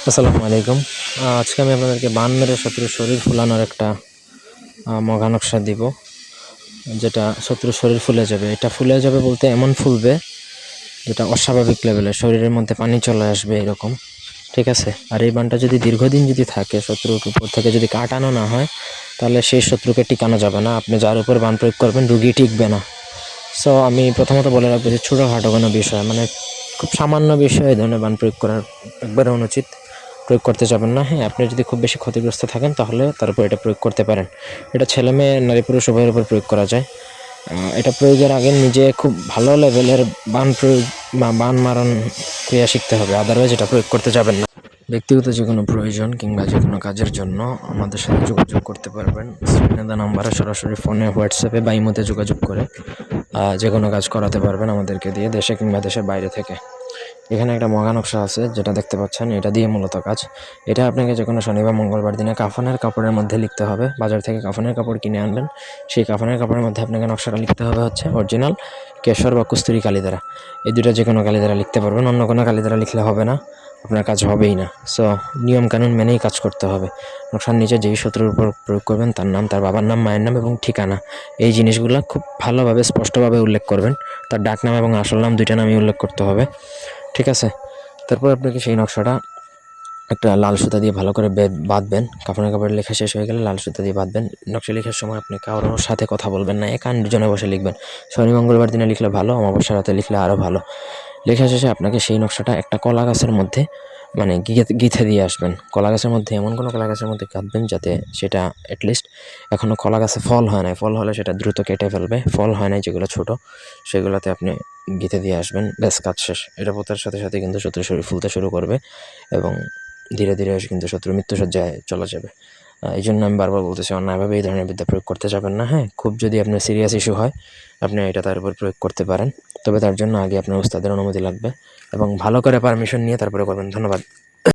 আসসালামু আলাইকুম। আজকে আমি আপনাদেরকে বান মেরে শত্রুর শরীর ফুলানোর একটা মগা নকশা দিব, যেটা শত্রুর শরীর ফুলে যাবে। এটা ফুলে যাবে বলতে এমন ফুলবে যেটা অস্বাভাবিক লেভেলের, শরীরের মধ্যে পানি চলে আসবে এরকম, ঠিক আছে। আর এই বানটা যদি দীর্ঘদিন যদি থাকে, শত্রুর উপর থেকে যদি কাটানো না হয়, তাহলে সেই শত্রুকে টিকানো যাবে না। আপনি যার উপর বান প্রয়োগ করবেন রুগী টিকবে না। সো আমি প্রথমত বলে রাখবো যে ছোটোখাটো কোনো বিষয়, মানে খুব সামান্য বিষয়ে এই ধরনের বান প্রয়োগ করার একবারে অনুচিত, প্রয়োগ করতে যাবেন না। হ্যাঁ, আপনি যদি খুব বেশি ক্ষতিগ্রস্ত থাকেন তাহলে তার উপর এটা প্রয়োগ করতে পারেন। এটা ছেলে মেয়ে, নারী পুরুষ উভয়ের উপর প্রয়োগ করা যায়। এটা প্রয়োগের আগে নিজে খুব ভালো লেভেলের বান প্রয়োগ বা বান মারণ ক্রিয়া শিখতে হবে, আদারওয়াইজ এটা প্রয়োগ করতে যাবেন না। ব্যক্তিগত যে কোনো প্রয়োজন কিংবা যে কোনো কাজের জন্য আমাদের সাথে যোগাযোগ করতে পারবেন। স্ক্রিনে দেওয়া নাম্বারে সরাসরি ফোনে, হোয়াটসঅ্যাপে বা ইমোতে যোগাযোগ করে যে কোনো কাজ করাতে পারবেন আমাদেরকে দিয়ে, দেশে কিংবা দেশের বাইরে থেকে। এখানে একটা মগা নকশা আছে যেটা দেখতে পাচ্ছেন, এটা দিয়ে মূলত কাজ। এটা আপনাকে যে কোনো শনি বা মঙ্গলবার দিনে কাফনের কাপড়ের মধ্যে লিখতে হবে। বাজার থেকে কাফনের কাপড় কিনে আনবেন, সেই কাফনের কাপড়ের মধ্যে আপনাকে নকশাটা লিখতে হবে হচ্ছে অরিজিনাল কেশর বা কস্তুরি কালি দ্বারা। এই দুটো যে কোনো কালি দ্বারা লিখতে পারবেন, অন্য কোনো কালি দ্বারা লিখলে হবে না, আপনার কাজ হবেই না। সো নিয়মকানুন মেনেই কাজ করতে হবে। নকশার নিচে যেই শত্রুর উপর প্রয়োগ করবেন তার নাম, তার বাবার নাম, মায়ের নাম এবং ঠিকানা, এই জিনিসগুলো খুব ভালোভাবে স্পষ্টভাবে উল্লেখ করবেন। তার ডাক নাম এবং আসল নাম দুইটা নামই উল্লেখ করতে হবে, ঠিক আছে। তারপর আপনাকে সেই নকশাটা একটা লাল সুতা দিয়ে ভালো করে বাঁধবেন। কাপড়ের কাপড়ে লেখা শেষ হয়ে গেলে লাল সুতা দিয়ে বাঁধবেন। নকশা লেখার সময় আপনি কারোর সাথে কথা বলবেন না, একা নির্জনে বসে লিখবেন। শনি মঙ্গলবার দিনে লিখলে ভালো, অমাবস্যা রাতে লিখলে আরও ভালো। লেখা শেষে আপনাকে সেই নকশাটা একটা কলা গাছের মধ্যে মানে গিথে দিয়ে আসবেন। কলা গাছের মধ্যে এমন কোনো কলা গাছের মধ্যে গাঁথবেন যাতে সেটা অ্যাটলিস্ট এখনও কলা গাছে ফল হয় নাই, ফল হলে সেটা দ্রুত কেটে ফেলবে। ফল হয় নাই যেগুলো ছোট, সেগুলোতে আপনি গিথে দিয়ে আসবেন, ব্যাস কাজ শেষ। এটা পোতার সাথে সাথে কিন্তু শত্রুর শরীর ফুলতে শুরু করবে এবং ধীরে ধীরে কিন্তু শত্রু মৃত্যুসজ্জায় চলে যাবে। এই জন্য আমি বারবার বলতেছি, অন্যায়ভাবে এই ধরনের বিদ্যা প্রয়োগ করতে যাবেন না। হ্যাঁ, খুব যদি আপনার সিরিয়াস ইস্যু হয় আপনি এটা তার উপর প্রয়োগ করতে পারেন, তবে তার জন্য আগে আপনার উস্তাদের অনুমতি লাগবে এবং ভালো করে পারমিশন নিয়ে তারপরে করবেন। ধন্যবাদ।